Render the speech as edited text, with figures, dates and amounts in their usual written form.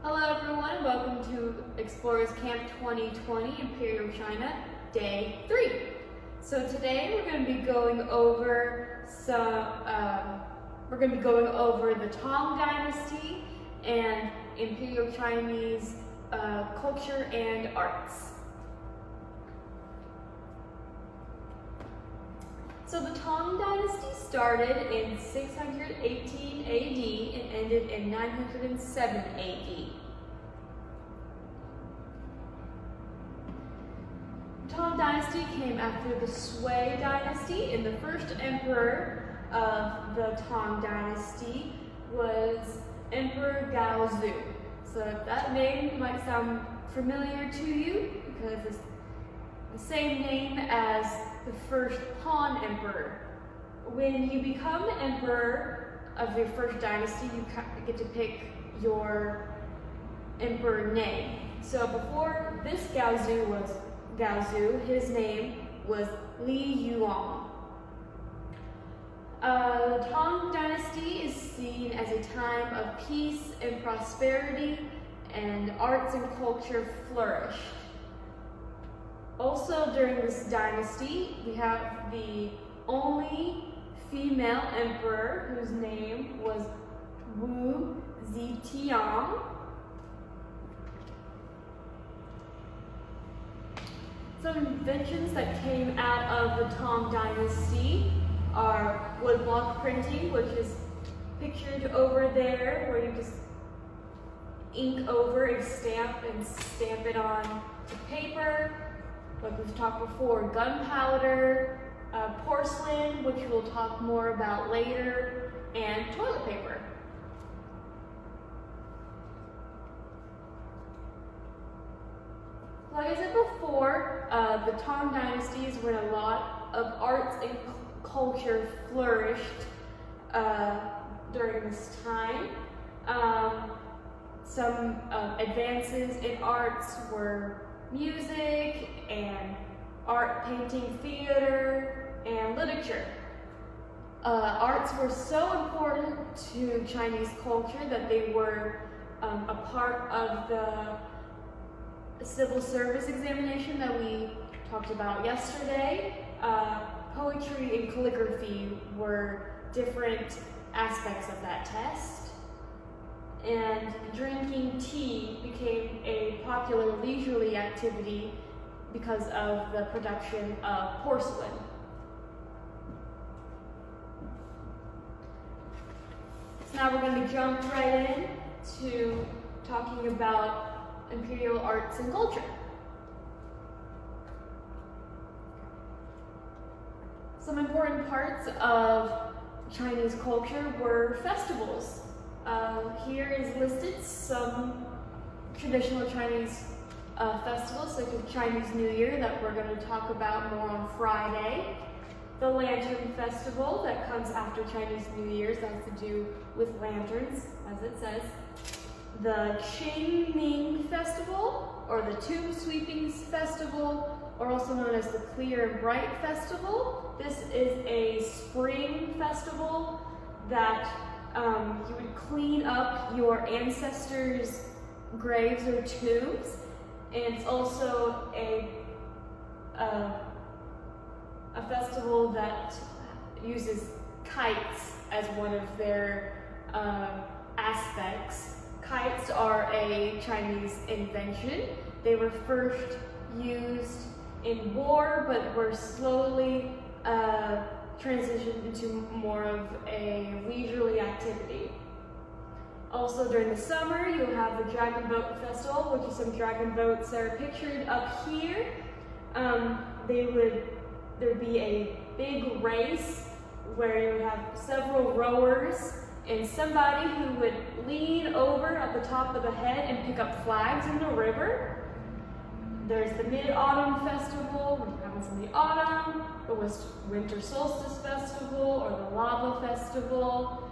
Hello everyone, and welcome to Explorers Camp 2020 Imperial China, Day 3. So today we're going to be going over the Tang Dynasty and Imperial Chinese culture and arts. So the Tang Dynasty started in 618 AD and ended in 907 AD. The Tang Dynasty came after the Sui Dynasty, and the first emperor of the Tang Dynasty was Emperor Gaozu. So that name might sound familiar to you because it's the same name as the first Han Emperor. When you become emperor of your first dynasty, you get to pick your emperor name. So before this Gaozu was Gaozu, his name was Li Yuan. The Tang Dynasty is seen as a time of peace and prosperity, and arts and culture flourished. Also during this dynasty, we have the only female emperor whose name was Wu Zetian. Some inventions that came out of the Tang Dynasty are woodblock printing, which is pictured over there, where you just ink over a stamp and stamp it on to paper. Like we've talked before, gunpowder, porcelain, which we'll talk more about later, and toilet paper. Like I said before, the Tang Dynasty is when a lot of arts and culture flourished during this time. Some advances in arts were music and art, painting, theater, and literature. Arts were so important to Chinese culture that they were a part of the civil service examination that we talked about yesterday. Poetry and calligraphy were different aspects of that test. And drinking tea became a popular leisurely activity because of the production of porcelain. So now we're going to jump right in to talking about imperial arts and culture. Some important parts of Chinese culture were festivals. Here is listed some traditional Chinese festivals, such as Chinese New Year, that we're going to talk about more on Friday. The Lantern Festival, that comes after Chinese New Year's, that has to do with lanterns, as it says. The Qingming Festival, or the Tomb Sweepings Festival, or also known as the Clear and Bright Festival. This is a spring festival that you would clean up your ancestors' graves or tombs, and it's also a festival that uses kites as one of their aspects. Kites are a Chinese invention. They were first used in war, but were slowly transitioned into more of a leisurely activity. Also during the summer, you'll have the Dragon Boat Festival, which is some dragon boats that are pictured up here. There'd be a big race where you would have several rowers and somebody who would lean over at the top of the head and pick up flags in the river. There's the Mid-Autumn Festival, which happens in the autumn, the Winter Solstice Festival, or the Lava Festival.